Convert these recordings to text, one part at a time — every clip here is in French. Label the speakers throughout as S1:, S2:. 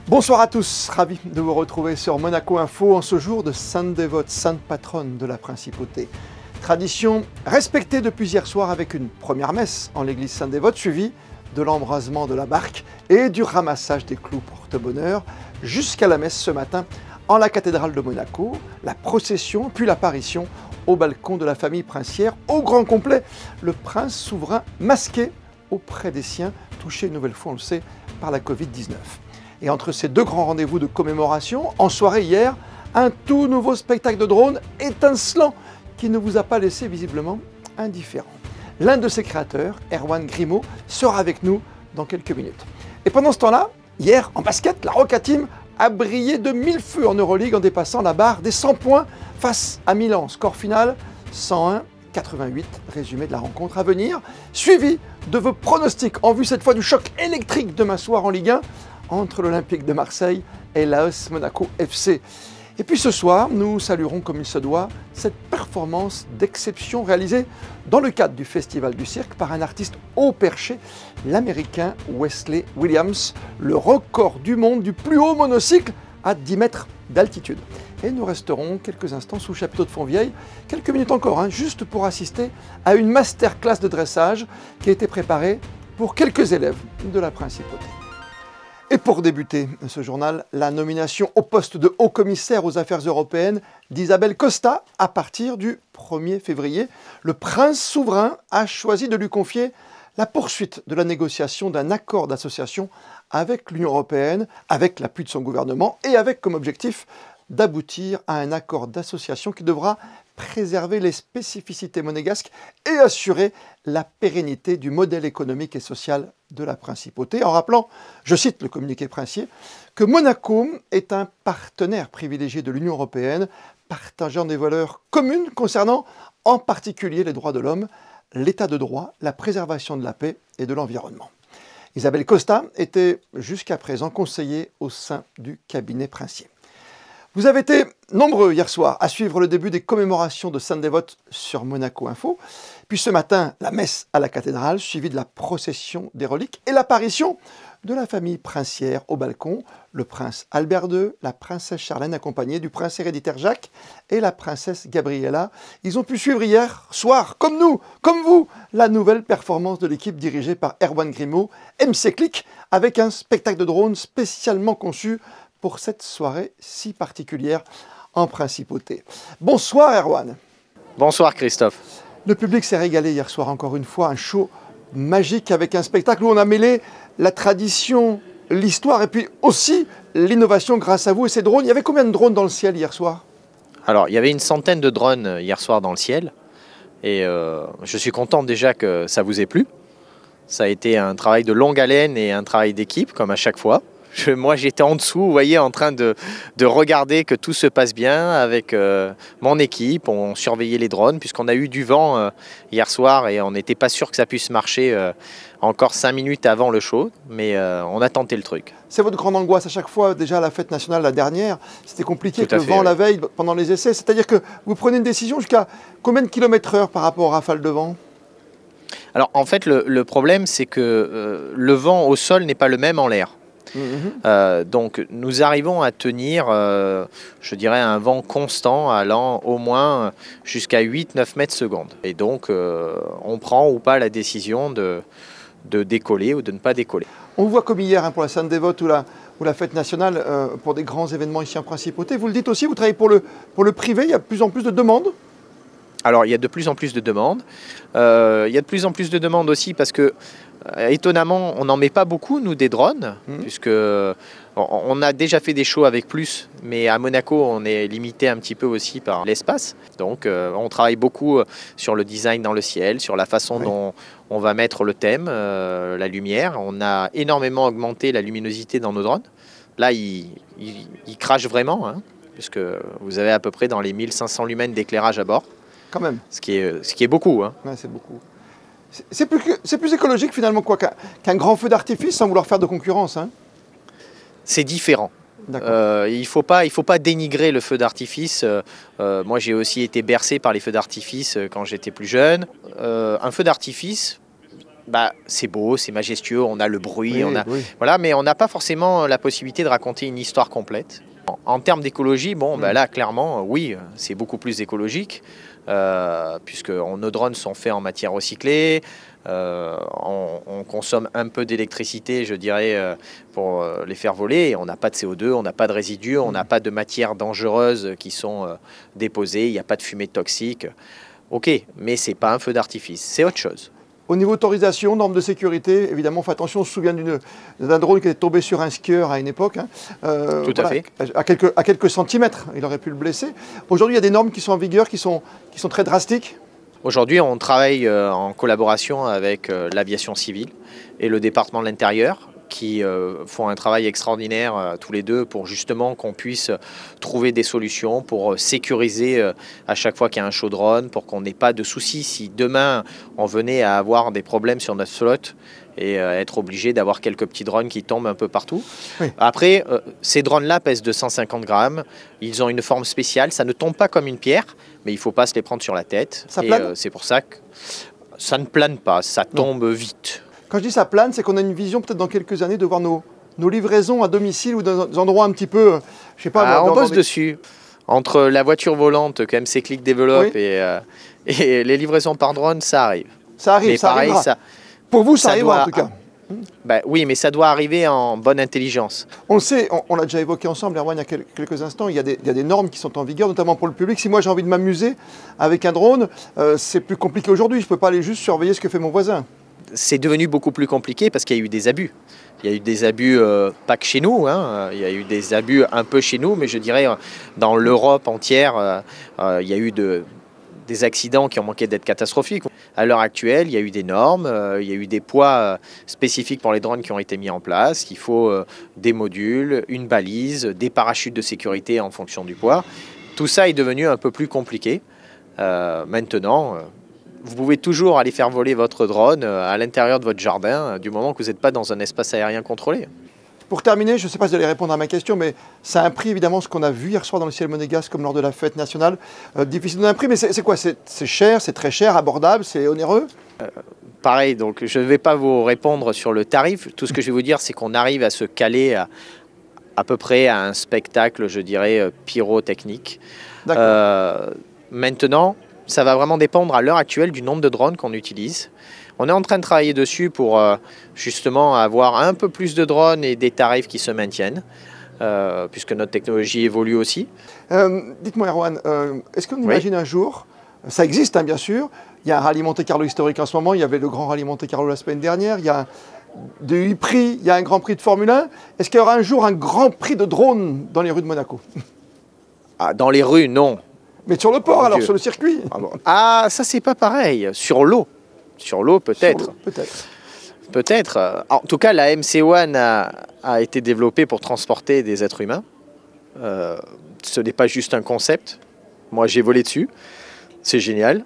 S1: Bonsoir à tous, ravi de vous retrouver sur Monaco Info en ce jour de Sainte Dévote, sainte patronne de la Principauté. Tradition respectée depuis hier soir avec une première messe en l'église Sainte Dévote suivie de l'embrasement de la barque et du ramassage des clous porte-bonheur jusqu'à la messe ce matin en la cathédrale de Monaco, la procession puis l'apparition au balcon de la famille princière au grand complet, le prince souverain masqué auprès des siens touchés une nouvelle fois, on le sait, par la Covid-19. Et entre ces deux grands rendez-vous de commémoration, en soirée hier, un tout nouveau spectacle de drones étincelant qui ne vous a pas laissé visiblement indifférent. L'un de ses créateurs, Erwan Grimaud, sera avec nous dans quelques minutes. Et pendant ce temps-là, hier, en basket, la Rocca Team a brillé de mille feux en Euroleague en dépassant la barre des 100 points face à Milan. Score final 101-88, résumé de la rencontre à venir, suivi de vos pronostics en vue cette fois du choc électrique demain soir en Ligue 1 entre l'Olympique de Marseille et l'AS Monaco FC. Et puis ce soir, nous saluerons comme il se doit cette performance d'exception réalisée dans le cadre du Festival du Cirque par un artiste haut perché, l'Américain Wesley Williams, le record du monde du plus haut monocycle à 10 mètres d'altitude. Et nous resterons quelques instants sous le chapiteau de Fontvieille, quelques minutes encore, juste pour assister à une masterclass de dressage qui a été préparée pour quelques élèves de la Principauté. Et pour débuter ce journal, la nomination au poste de haut-commissaire aux affaires européennes d'Isabel Costa à partir du 1er février. Le prince souverain a choisi de lui confier la poursuite de la négociation d'un accord d'association avec l'Union européenne, avec l'appui de son gouvernement et avec comme objectif d'aboutir à un accord d'association qui devra préserver les spécificités monégasques et assurer la pérennité du modèle économique et social de la Principauté, en rappelant, je cite le communiqué princier, que Monaco est un partenaire privilégié de l'Union européenne, partageant des valeurs communes concernant en particulier les droits de l'homme, l'état de droit, la préservation de la paix et de l'environnement. Isabel Costa était jusqu'à présent conseillère au sein du cabinet princier. Vous avez été nombreux hier soir à suivre le début des commémorations de Sainte Dévote sur Monaco Info. Puis ce matin, la messe à la cathédrale, suivie de la procession des reliques et l'apparition de la famille princière au balcon. Le prince Albert II, la princesse Charlène accompagnée du prince héréditaire Jacques et la princesse Gabriella. Ils ont pu suivre hier soir, comme nous, comme vous, la nouvelle performance de l'équipe dirigée par Erwan Grimaud, MC Click, avec un spectacle de drone spécialement conçu pour cette soirée si particulière en Principauté. Bonsoir Erwan.
S2: Bonsoir Christophe.
S1: Le public s'est régalé hier soir encore une fois, un show magique avec un spectacle où on a mêlé la tradition, l'histoire et puis aussi l'innovation grâce à vous et ces drones. Il y avait combien de drones dans le ciel hier soir?
S2: Alors il y avait une centaine de drones hier soir dans le ciel et je suis content déjà que ça vous ait plu. Ça a été un travail de longue haleine et un travail d'équipe comme à chaque fois. Moi j'étais en dessous, vous voyez, en train de regarder que tout se passe bien avec mon équipe. On surveillait les drones puisqu'on a eu du vent hier soir et on n'était pas sûr que ça puisse marcher encore 5 minutes avant le show, mais on a tenté le truc.
S1: C'est votre grande angoisse à chaque fois, déjà à la fête nationale, la dernière, c'était compliqué avec le vent la veille pendant les essais, c'est-à-dire que vous prenez une décision jusqu'à combien de kilomètres/heure par rapport aux rafales de vent?
S2: Alors en fait le problème c'est que le vent au sol n'est pas le même en l'air. Donc nous arrivons à tenir, je dirais, un vent constant allant au moins jusqu'à 8-9 mètres secondes. Et donc on prend ou pas la décision de décoller ou de ne pas décoller.
S1: On vous voit comme hier pour la Sainte Dévote ou la fête nationale, pour des grands événements ici en Principauté. Vous le dites aussi, vous travaillez pour le privé, il y a de plus en plus de demandes.
S2: Alors il y a de plus en plus de demandes. Il y a de plus en plus de demandes aussi parce que étonnamment, on n'en met pas beaucoup, nous, des drones, puisque on a déjà fait des shows avec plus, mais à Monaco, on est limité un petit peu aussi par l'espace. Donc, on travaille beaucoup sur le design dans le ciel, sur la façon dont on va mettre le thème, la lumière. On a énormément augmenté la luminosité dans nos drones. Là, ils crachent vraiment, puisque vous avez à peu près dans les 1500 lumens d'éclairage à bord.
S1: Quand même.
S2: Ce qui est beaucoup. Ouais,
S1: c'est beaucoup. C'est plus écologique finalement qu'un grand feu d'artifice sans vouloir faire de concurrence.
S2: C'est différent. Il faut pas dénigrer le feu d'artifice. Moi j'ai aussi été bercé par les feux d'artifice quand j'étais plus jeune. Un feu d'artifice, c'est beau, c'est majestueux, on a le bruit,
S1: Oui, oui.
S2: voilà, mais on n'a pas forcément la possibilité de raconter une histoire complète. En termes d'écologie, là, clairement, oui, c'est beaucoup plus écologique, puisque nos drones sont faits en matière recyclée, on consomme un peu d'électricité, je dirais, pour les faire voler. On n'a pas de CO2, on n'a pas de résidus, on n'a pas de matières dangereuses qui sont déposées, il n'y a pas de fumée toxique. Ok, mais ce n'est pas un feu d'artifice, c'est autre chose.
S1: Au niveau autorisation, normes de sécurité, évidemment, on fait attention, on se souvient d'un drone qui est tombé sur un skieur à une époque.
S2: Tout à fait.
S1: À quelques centimètres, il aurait pu le blesser. Aujourd'hui, il y a des normes qui sont en vigueur, qui sont très drastiques.
S2: Aujourd'hui, on travaille en collaboration avec l'aviation civile et le département de l'Intérieur, qui font un travail extraordinaire tous les deux pour justement qu'on puisse trouver des solutions pour sécuriser à chaque fois qu'il y a un show drone, pour qu'on n'ait pas de soucis si demain on venait à avoir des problèmes sur notre flotte et être obligé d'avoir quelques petits drones qui tombent un peu partout. Oui. Après, ces drones-là pèsent 250 grammes, ils ont une forme spéciale, ça ne tombe pas comme une pierre, mais il ne faut pas se les prendre sur la tête.
S1: Ça plane ?
S2: C'est pour ça que ça ne plane pas, ça tombe vite.
S1: Quand je dis ça plane, c'est qu'on a une vision peut-être dans quelques années de voir nos livraisons à domicile ou dans des endroits un petit peu, je sais pas.
S2: On bosse dessus. Entre la voiture volante que MC Click développe et les livraisons par drone, ça arrive.
S1: Ça arrive, mais ça pareil, arrivera. Pour vous, ça arrivera en tout cas.
S2: Oui, mais ça doit arriver en bonne intelligence.
S1: On le sait, on l'a déjà évoqué ensemble, Erwan, il y a quelques instants, il y a des normes qui sont en vigueur, notamment pour le public. Si moi j'ai envie de m'amuser avec un drone, c'est plus compliqué aujourd'hui. Je ne peux pas aller juste surveiller ce que fait mon voisin.
S2: C'est devenu beaucoup plus compliqué parce qu'il y a eu des abus. Il y a eu des abus, pas que chez nous, il y a eu des abus un peu chez nous, mais je dirais dans l'Europe entière, il y a eu des accidents qui ont manqué d'être catastrophiques. À l'heure actuelle, il y a eu des normes, il y a eu des poids spécifiques pour les drones qui ont été mis en place. Il faut des modules, une balise, des parachutes de sécurité en fonction du poids. Tout ça est devenu un peu plus compliqué. Maintenant, vous pouvez toujours aller faire voler votre drone à l'intérieur de votre jardin, du moment que vous n'êtes pas dans un espace aérien contrôlé.
S1: Pour terminer, je ne sais pas si vous allez répondre à ma question, mais ça a un prix, évidemment, ce qu'on a vu hier soir dans le ciel monégasque, comme lors de la fête nationale. Difficile de donner un prix, mais c'est quoi? C'est cher, c'est très cher, abordable, c'est onéreux?
S2: Pareil, donc je ne vais pas vous répondre sur le tarif. Tout ce que je vais vous dire, c'est qu'on arrive à se caler à peu près à un spectacle, je dirais, pyrotechnique. Maintenant, ça va vraiment dépendre à l'heure actuelle du nombre de drones qu'on utilise. On est en train de travailler dessus pour justement avoir un peu plus de drones et des tarifs qui se maintiennent, puisque notre technologie évolue aussi.
S1: Dites-moi Erwan, est-ce qu'on imagine un jour, ça existe bien sûr, il y a un rallye Monte-Carlo historique en ce moment, il y avait le grand rallye Monte-Carlo la semaine dernière, il y a des prix, il y a un grand prix de Formule 1. Est-ce qu'il y aura un jour un grand prix de drone dans les rues de Monaco?
S2: Dans les rues, non.
S1: Mais sur le port, alors, sur le circuit?
S2: Ça, c'est pas pareil. Sur l'eau. Sur l'eau, peut-être. Peut-être. En tout cas, la MC1 a été développée pour transporter des êtres humains. Ce n'est pas juste un concept. Moi, j'ai volé dessus. C'est génial.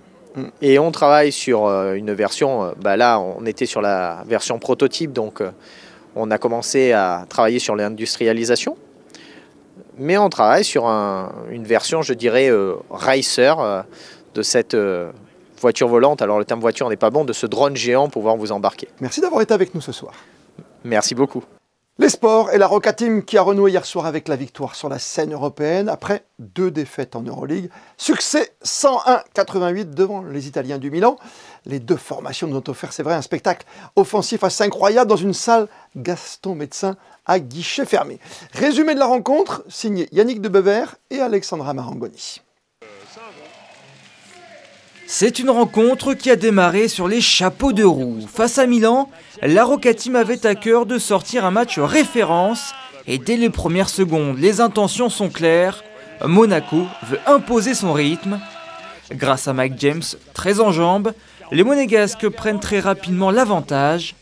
S2: Et on travaille sur une version... là, on était sur la version prototype, donc on a commencé à travailler sur l'industrialisation. Mais on travaille sur une version, je dirais, racer de cette voiture volante. Alors le terme voiture n'est pas bon, de ce drone géant pour pouvoir vous embarquer.
S1: Merci d'avoir été avec nous ce soir.
S2: Merci beaucoup.
S1: Les sports et la Rocca Team qui a renoué hier soir avec la victoire sur la scène européenne après 2 défaites en Euroleague. Succès 101-88 devant les Italiens du Milan. Les 2 formations nous ont offert, c'est vrai, un spectacle offensif assez incroyable dans une salle Gaston Médecin à guichet fermé. Résumé de la rencontre, signé Yannick Debever et Alexandra Marangoni.
S3: C'est une rencontre qui a démarré sur les chapeaux de roue. Face à Milan, la Rocca Team avait à cœur de sortir un match référence. Et dès les premières secondes, les intentions sont claires. Monaco veut imposer son rythme. Grâce à Mike James, très en jambes, les Monégasques prennent très rapidement l'avantage.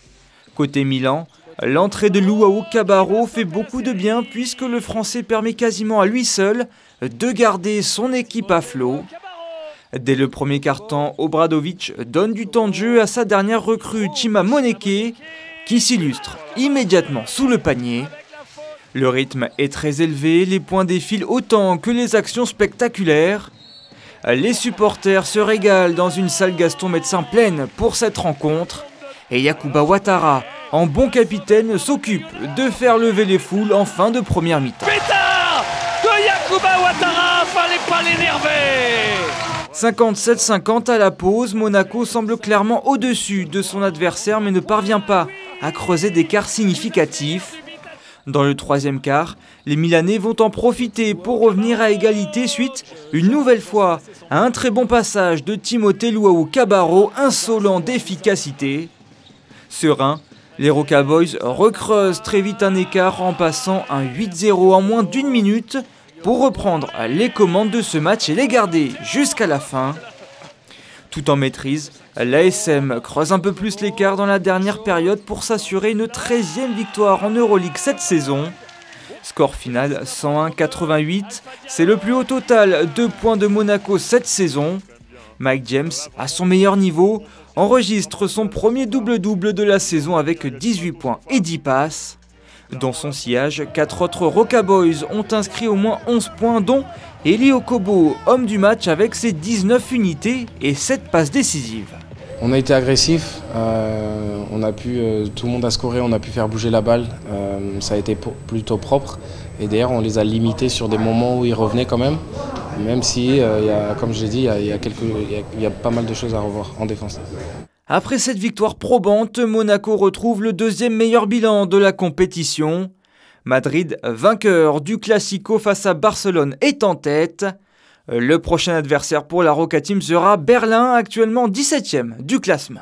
S3: Côté Milan, l'entrée de Luau Cabarro fait beaucoup de bien puisque le Français permet quasiment à lui seul de garder son équipe à flot. Dès le premier quart-temps, Obradovic donne du temps de jeu à sa dernière recrue Chima Moneke qui s'illustre immédiatement sous le panier. Le rythme est très élevé, les points défilent autant que les actions spectaculaires. Les supporters se régalent dans une salle Gaston Médecin pleine pour cette rencontre. Et Yacouba Ouattara, en bon capitaine, s'occupe de faire lever les foules en fin de première mi-temps.
S4: Pétard de Yacouba Ouattara, fallait pas l'énerver.
S3: 57-50 à la pause, Monaco semble clairement au-dessus de son adversaire mais ne parvient pas à creuser d'écart significatif. Dans le troisième quart, les Milanais vont en profiter pour revenir à égalité suite, une nouvelle fois, à un très bon passage de Timothée Luau-Cabarro, insolent d'efficacité. Serein, les Roca Boys recreusent très vite un écart en passant un 8-0 en moins d'une minute pour reprendre les commandes de ce match et les garder jusqu'à la fin. Tout en maîtrise, l'ASM creuse un peu plus l'écart dans la dernière période pour s'assurer une 13e victoire en Euroleague cette saison. Score final 101-88, c'est le plus haut total de points de Monaco cette saison. Mike James, à son meilleur niveau, enregistre son premier double-double de la saison avec 18 points et 10 passes. Dans son sillage, 4 autres Roca Boys ont inscrit au moins 11 points, dont Eli Okobo, homme du match avec ses 19 unités et 7 passes décisives.
S5: On a été agressif, on a pu, tout le monde a scoré, on a pu faire bouger la balle, ça a été plutôt propre. Et d'ailleurs, on les a limités sur des moments où ils revenaient quand même si, comme je l'ai dit, il y a pas mal de choses à revoir en défense.
S3: Après cette victoire probante, Monaco retrouve le deuxième meilleur bilan de la compétition. Madrid, vainqueur du Classico face à Barcelone, est en tête. Le prochain adversaire pour la Roca Team sera Berlin, actuellement 17e du classement.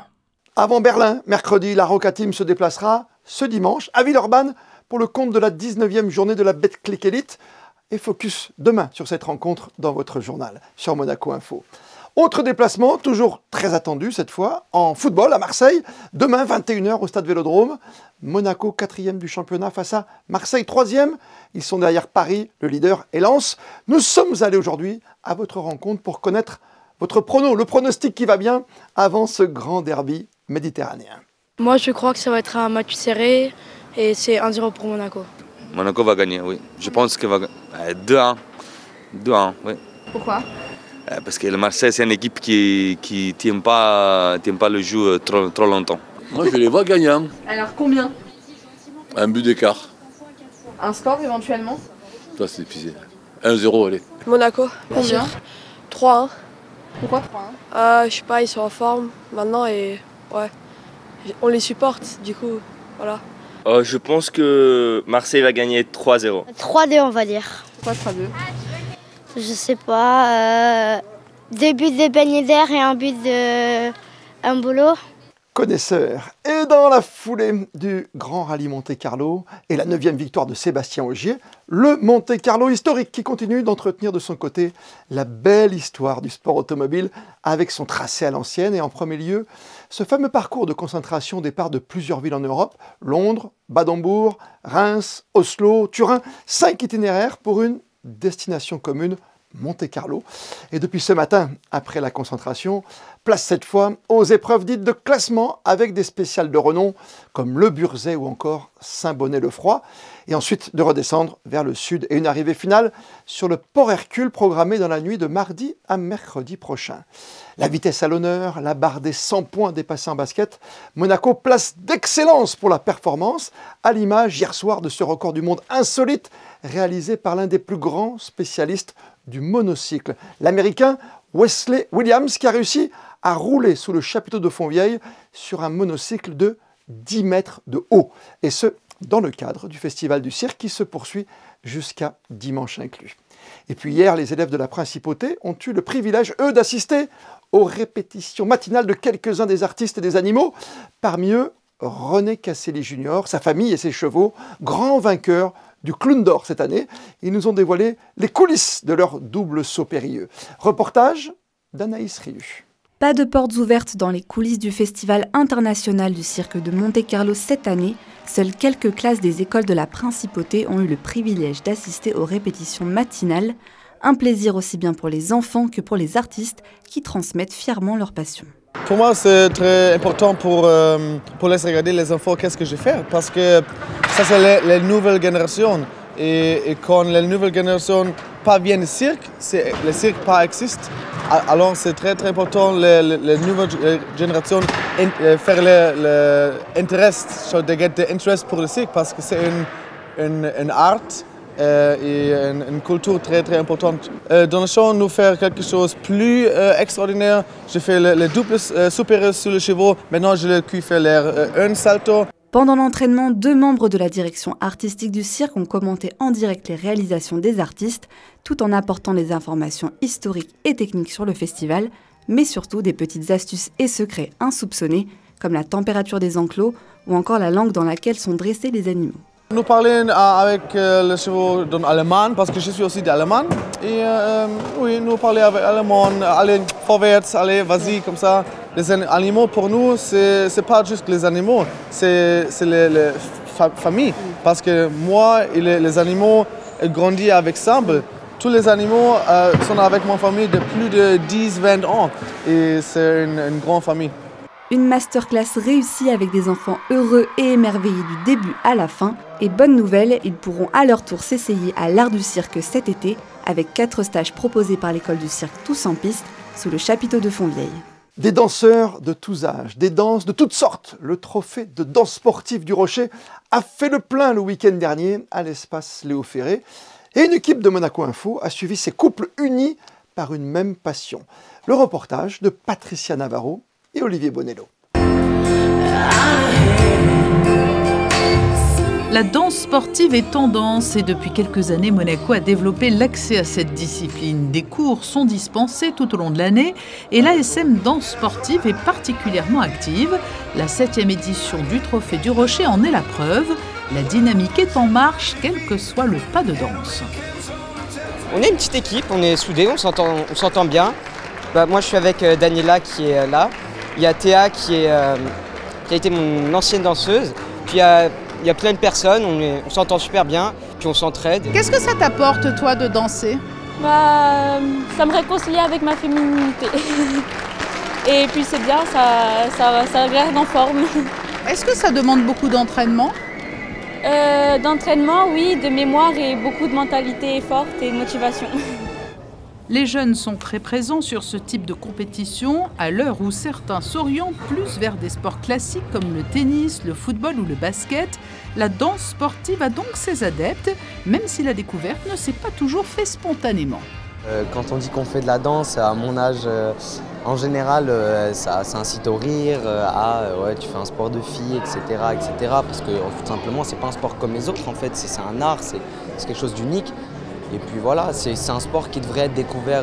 S1: Avant Berlin, mercredi, la Roca Team se déplacera ce dimanche à Villeurbanne pour le compte de la 19e journée de la Betclic Elite. Et focus demain sur cette rencontre dans votre journal, sur Monaco Info. Autre déplacement, toujours très attendu cette fois, en football à Marseille. Demain, 21h au Stade Vélodrome. Monaco, 4e du championnat face à Marseille, 3e. Ils sont derrière Paris, le leader, et Lens. Nous sommes allés aujourd'hui à votre rencontre pour connaître votre prono, le pronostic qui va bien avant ce grand derby méditerranéen.
S6: Moi, je crois que ça va être un match serré et c'est 1-0 pour Monaco.
S7: Monaco va gagner, oui. Je pense qu'il va gagner 2-1. 2-1, oui.
S8: Pourquoi ?
S7: Parce que le Marseille, c'est une équipe qui ne tient pas le jeu trop longtemps.
S9: Moi, je les vois gagnants.
S8: Alors combien ?
S9: Un but d'écart.
S8: Un score éventuellement ?
S9: Ça, c'est difficile. 1-0, allez.
S6: Monaco,
S8: combien ?
S6: 3-1.
S8: Pourquoi 3-1 ?
S6: Je sais pas, ils sont en forme maintenant et ouais, on les supporte, du coup, voilà.
S10: Je pense que Marseille va gagner 3-0.
S11: 3-2, on va dire.
S8: Pourquoi 3-2 ?
S11: Je sais pas. 2 buts de Ben Yedder et un but de Mbolo.
S1: Connaisseur. Et dans la foulée du Grand Rallye Monte-Carlo et la 9e victoire de Sébastien Ogier, le Monte-Carlo historique qui continue d'entretenir de son côté la belle histoire du sport automobile avec son tracé à l'ancienne et en premier lieu ce fameux parcours de concentration au départ de plusieurs villes en Europe, Londres, Badembourg, Reims, Oslo, Turin, 5 itinéraires pour une destination commune, Monte-Carlo. Et depuis ce matin, après la concentration, place cette fois aux épreuves dites de classement avec des spéciales de renom comme le Burzet ou encore Saint-Bonnet-le-Froid. Et ensuite de redescendre vers le sud et une arrivée finale sur le Port Hercule programmée dans la nuit de mardi à mercredi prochain. La vitesse à l'honneur, la barre des 100 points dépassés en basket, Monaco place d'excellence pour la performance, à l'image hier soir de ce record du monde insolite réalisé par l'un des plus grands spécialistes du monocycle, l'Américain Wesley Williams, qui a réussi à rouler sous le chapiteau de Fontvieille sur un monocycle de 10 mètres de haut, et ce, dans le cadre du Festival du Cirque qui se poursuit jusqu'à dimanche inclus. Et puis hier, les élèves de la Principauté ont eu le privilège, eux, d'assister aux répétitions matinales de quelques-uns des artistes et des animaux, parmi eux René Casselli Jr., sa famille et ses chevaux, grands vainqueurs du Clown d'Or cette année. Ils nous ont dévoilé les coulisses de leur double saut périlleux. Reportage d'Anaïs Riu.
S12: Pas de portes ouvertes dans les coulisses du Festival international du cirque de Monte-Carlo cette année. Seules quelques classes des écoles de la Principauté ont eu le privilège d'assister aux répétitions matinales. Un plaisir aussi bien pour les enfants que pour les artistes qui transmettent fièrement leur passion.
S13: Pour moi, c'est très important pour laisser regarder les enfants qu'est-ce que je fais. Parce que ça, c'est les nouvelles générations. Et quand les nouvelles générations pas vient du cirque, le cirque pas existe. Alors c'est très très important les nouvelles générations faire l'intérêt, de get the interest pour le cirque parce que c'est une art et une culture très très importante. Dans le chant, nous faire quelque chose de plus extraordinaire. Je fais le double supérieur sur le cheval. Maintenant, je fais un salto.
S12: Pendant l'entraînement, 2 membres de la direction artistique du cirque ont commenté en direct les réalisations des artistes, tout en apportant des informations historiques et techniques sur le festival, mais surtout des petites astuces et secrets insoupçonnés, comme la température des enclos ou encore la langue dans laquelle sont dressés les animaux.
S13: Nous parlons avec le cheval allemand parce que je suis aussi d'allemand. Et oui, nous parlons avec allemand, allez vorwärts, allez vas-y comme ça. Les animaux pour nous, c'est pas juste les animaux, c'est les familles. Parce que moi et les animaux grandissent avec Sable. Tous les animaux sont avec ma famille de plus de 10-20 ans et c'est une grande famille.
S12: Une masterclass réussie avec des enfants heureux et émerveillés du début à la fin. Et bonne nouvelle, ils pourront à leur tour s'essayer à l'art du cirque cet été avec 4 stages proposés par l'école du cirque Tous en piste sous le chapiteau de Fontvieille.
S1: Des danseurs de tous âges, des danses de toutes sortes. Le trophée de danse sportive du Rocher a fait le plein le week-end dernier à l'espace Léo Ferré. Et une équipe de Monaco Info a suivi ces couples unis par une même passion. Le reportage de Patricia Navarro et Olivier Bonello.
S14: La danse sportive est tendance et depuis quelques années, Monaco a développé l'accès à cette discipline. Des cours sont dispensés tout au long de l'année et l'ASM Danse Sportive est particulièrement active. La 7e édition du Trophée du Rocher en est la preuve. La dynamique est en marche, quel que soit le pas de danse.
S15: On est une petite équipe, on est soudés, on s'entend bien. Moi je suis avec Daniela qui est là. Il y a Théa qui a été mon ancienne danseuse. Puis il y a plein de personnes, on s'entend super bien, puis on s'entraide.
S14: Qu'est-ce que ça t'apporte, toi, de danser?
S16: Ça me réconcilie avec ma féminité. Et puis c'est bien, ça garde en forme.
S14: Est-ce que ça demande beaucoup d'entraînement?
S16: D'entraînement, oui, de mémoire et beaucoup de mentalité forte et de motivation.
S14: Les jeunes sont très présents sur ce type de compétition à l'heure où certains s'orientent plus vers des sports classiques comme le tennis, le football ou le basket. La danse sportive a donc ses adeptes, même si la découverte ne s'est pas toujours fait spontanément.
S15: Quand on dit qu'on fait de la danse, à mon âge, en général, ça incite au rire, ouais, tu fais un sport de fille, etc. Parce que tout simplement, c'est pas un sport comme les autres, en fait, c'est un art, c'est quelque chose d'unique. Et puis voilà, c'est un sport qui devrait être découvert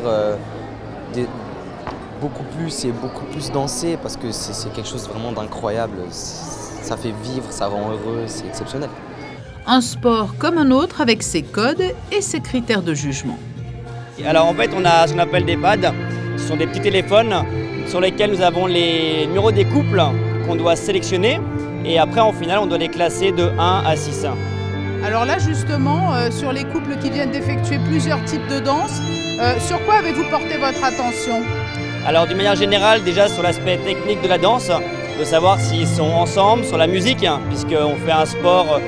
S15: beaucoup plus dansé parce que c'est quelque chose vraiment d'incroyable. Ça fait vivre, ça rend heureux, c'est exceptionnel.
S14: Un sport comme un autre avec ses codes et ses critères de jugement.
S17: Alors en fait, on a ce qu'on appelle des pads. Ce sont des petits téléphones sur lesquels nous avons les numéros des couples qu'on doit sélectionner. Et après, en finale, on doit les classer de 1 à 6.
S14: Alors là, justement, sur les couples qui viennent d'effectuer plusieurs types de danse, sur quoi avez-vous porté votre attention?
S17: Alors d'une manière générale, déjà sur l'aspect technique de la danse, de savoir s'ils sont ensemble, sur la musique, puisqu'on fait un sport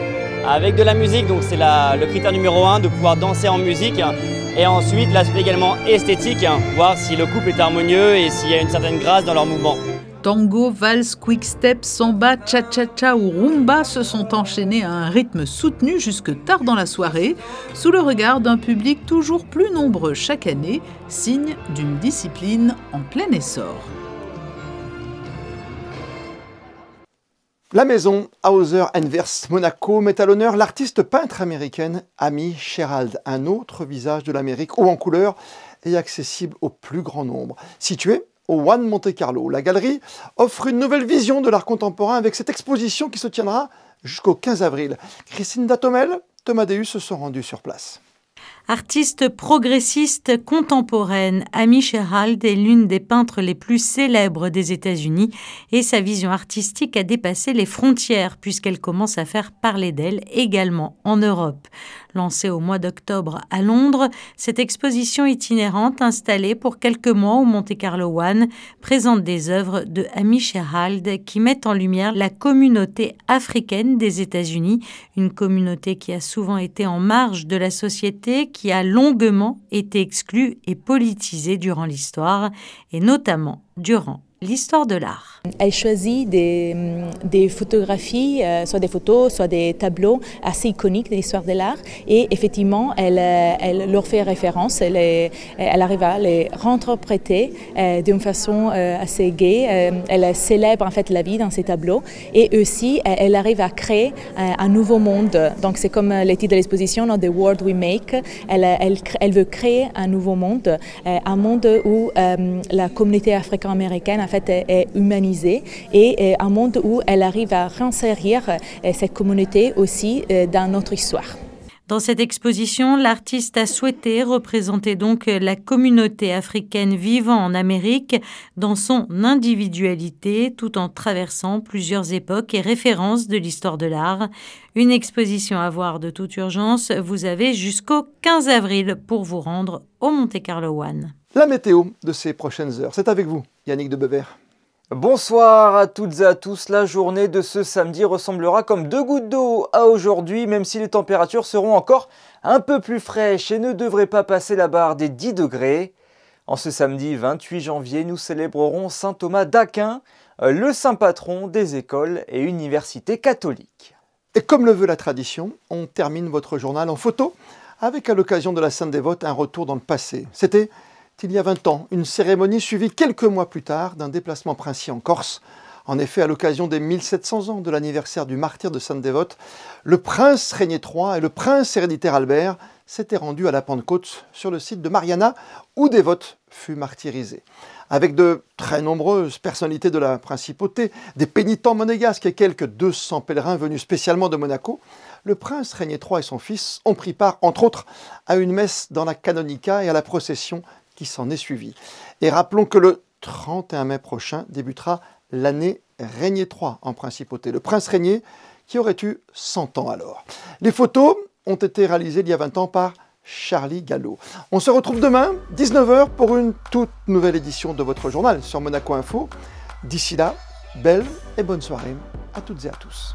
S17: avec de la musique, donc c'est le critère numéro 1, de pouvoir danser en musique. Et ensuite, l'aspect également esthétique, voir si le couple est harmonieux et s'il y a une certaine grâce dans leur mouvement.
S14: Tango, valse, quick-step, samba, cha-cha-cha ou rumba se sont enchaînés à un rythme soutenu jusque tard dans la soirée, sous le regard d'un public toujours plus nombreux chaque année, signe d'une discipline en plein essor.
S1: La maison Hauser & Wirth Monaco met à l'honneur l'artiste peintre américaine Amy Sherald, un autre visage de l'Amérique haut en couleur et accessible au plus grand nombre. Situé au One Monte Carlo, la galerie offre une nouvelle vision de l'art contemporain avec cette exposition qui se tiendra jusqu'au 15 avril. Christine Datomel, Thomas Deus se sont rendus sur place.
S18: Artiste progressiste contemporaine, Amy Sherald est l'une des peintres les plus célèbres des États-Unis et sa vision artistique a dépassé les frontières puisqu'elle commence à faire parler d'elle également en Europe. Lancée au mois d'octobre à Londres, cette exposition itinérante installée pour quelques mois au Monte Carlo One présente des œuvres de Amy Sherald qui mettent en lumière la communauté africaine des États-Unis, une communauté qui a souvent été en marge de la société, qui a longuement été exclue et politisée durant l'histoire, et notamment durant l'histoire de l'art.
S19: Elle choisit des photographies, soit des photos, soit des tableaux assez iconiques de l'histoire de l'art. Et effectivement, elle leur fait référence, elle arrive à les réinterpréter d'une façon assez gaie. Elle célèbre en fait la vie dans ces tableaux. Et aussi, elle arrive à créer un nouveau monde. Donc c'est comme le titre de l'exposition, The World We Make. Elle veut créer un nouveau monde, un monde où la communauté africaine-américaine en fait est humanisée et un monde où elle arrive à réinsérer cette communauté aussi dans notre histoire.
S18: Dans cette exposition, l'artiste a souhaité représenter donc la communauté africaine vivant en Amérique dans son individualité, tout en traversant plusieurs époques et références de l'histoire de l'art. Une exposition à voir de toute urgence. Vous avez jusqu'au 15 avril pour vous rendre au Monte Carlo One.
S1: La météo de ces prochaines heures, c'est avec vous, Yannick de Bever.
S3: Bonsoir à toutes et à tous. La journée de ce samedi ressemblera comme 2 gouttes d'eau à aujourd'hui, même si les températures seront encore un peu plus fraîches et ne devraient pas passer la barre des 10 degrés. En ce samedi 28 janvier, nous célébrerons saint Thomas d'Aquin, le saint patron des écoles et universités catholiques.
S1: Et comme le veut la tradition, on termine votre journal en photo avec, à l'occasion de la Sainte Dévote, un retour dans le passé. C'était il y a 20 ans, une cérémonie suivie quelques mois plus tard d'un déplacement princier en Corse. En effet, à l'occasion des 1700 ans de l'anniversaire du martyre de Sainte Dévote, le prince Régnier III et le prince héréditaire Albert s'étaient rendus à la Pentecôte sur le site de Mariana, où Dévote fut martyrisé. Avec de très nombreuses personnalités de la principauté, des pénitents monégasques et quelques 200 pèlerins venus spécialement de Monaco, le prince Régnier III et son fils ont pris part, entre autres, à une messe dans la canonica et à la procession qui s'en est suivi. Et rappelons que le 31 mai prochain débutera l'année Régnier III en principauté. Le prince Régnier qui aurait eu 100 ans alors. Les photos ont été réalisées il y a 20 ans par Charlie Gallo. On se retrouve demain, 19 h, pour une toute nouvelle édition de votre journal sur Monaco Info. D'ici là, belle et bonne soirée à toutes et à tous.